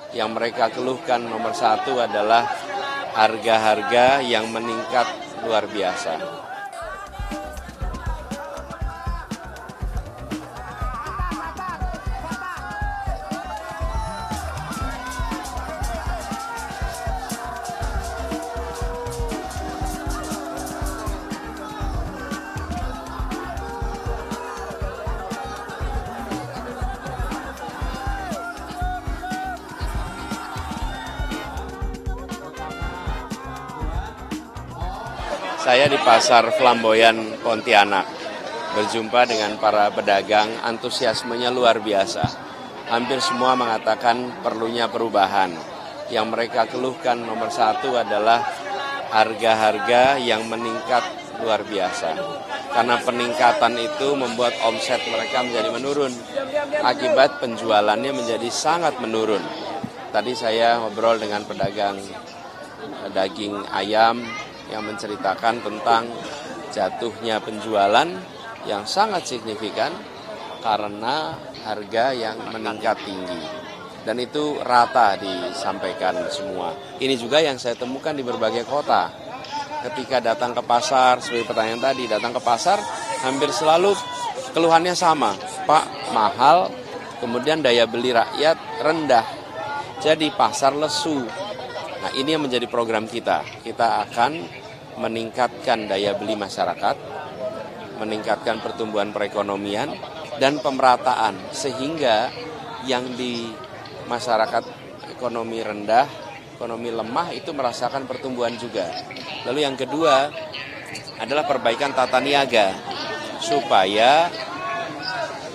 Yang mereka keluhkan nomor satu adalah harga-harga yang meningkat luar biasa. Saya di Pasar Flamboyan Pontianak, berjumpa dengan para pedagang, antusiasmenya luar biasa. Hampir semua mengatakan perlunya perubahan. Yang mereka keluhkan nomor satu adalah harga-harga yang meningkat luar biasa. Karena peningkatan itu membuat omset mereka menjadi menurun. Akibat penjualannya menjadi sangat menurun. Tadi saya ngobrol dengan pedagang daging ayam yang menceritakan tentang jatuhnya penjualan yang sangat signifikan karena harga yang meningkat tinggi. Dan itu rata disampaikan semua. Ini juga yang saya temukan di berbagai kota. Ketika datang ke pasar, seperti pertanyaan tadi, datang ke pasar, hampir selalu keluhannya sama. Pak, mahal, kemudian daya beli rakyat rendah. Jadi pasar lesu. Nah, ini yang menjadi program kita. Kita akan meningkatkan daya beli masyarakat, meningkatkan pertumbuhan perekonomian, dan pemerataan. Sehingga yang di masyarakat ekonomi rendah, ekonomi lemah itu merasakan pertumbuhan juga. Lalu yang kedua adalah perbaikan tata niaga, supaya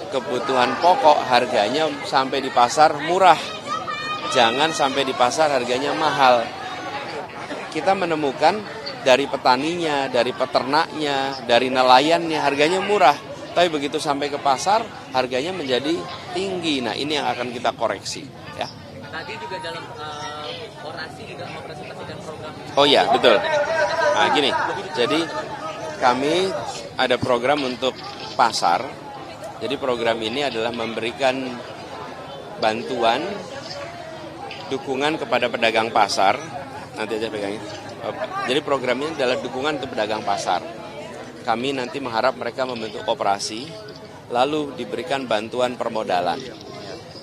kebutuhan pokok harganya sampai di pasar murah. Jangan sampai di pasar harganya mahal. Kita menemukan dari petaninya, dari peternaknya, dari nelayannya harganya murah. Tapi begitu sampai ke pasar harganya menjadi tinggi. Nah, ini yang akan kita koreksi. Ya. Tadi juga dalam orasi juga mempresentasikan program. Oh iya, betul. Nah, gini. Jadi kami ada program untuk pasar. Jadi program ini adalah memberikan bantuan dukungan kepada pedagang pasar. Nanti aja pegangin. Jadi program ini adalah dukungan untuk pedagang pasar. Kami nanti mengharap mereka membentuk koperasi, lalu diberikan bantuan permodalan.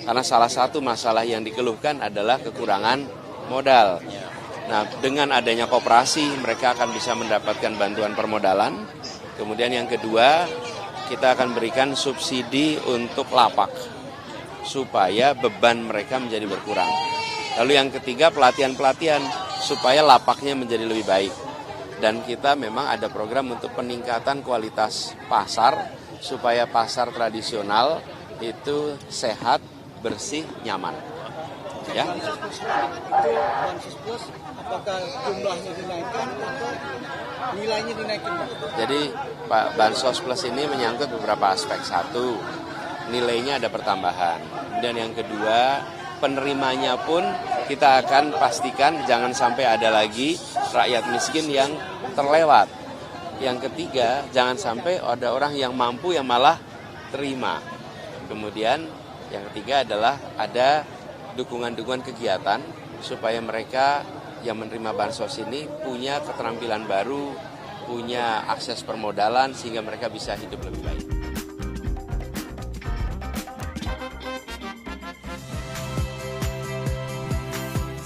Karena salah satu masalah yang dikeluhkan adalah kekurangan modal. Nah, dengan adanya koperasi, mereka akan bisa mendapatkan bantuan permodalan. Kemudian yang kedua, kita akan berikan subsidi untuk lapak, supaya beban mereka menjadi berkurang. Lalu yang ketiga, pelatihan-pelatihan supaya lapaknya menjadi lebih baik. Dan kita memang ada program untuk peningkatan kualitas pasar, supaya pasar tradisional itu sehat, bersih, nyaman. Ya. Bansos Plus, apakah jumlahnya dinaikkan atau nilainya dinaikkan? Jadi Pak, Bansos Plus ini menyangkut beberapa aspek. Satu, nilainya ada pertambahan. Dan yang kedua, penerimanya pun kita akan pastikan jangan sampai ada lagi rakyat miskin yang terlewat. Yang ketiga, jangan sampai ada orang yang mampu yang malah terima. Kemudian yang ketiga adalah ada dukungan-dukungan kegiatan supaya mereka yang menerima bansos ini punya keterampilan baru, punya akses permodalan sehingga mereka bisa hidup lebih baik.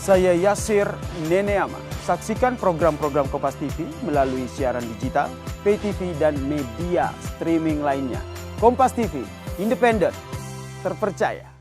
Saya Yasir Neneama. Saksikan program-program Kompas TV melalui siaran digital, pay TV, dan media streaming lainnya. Kompas TV, independen, terpercaya.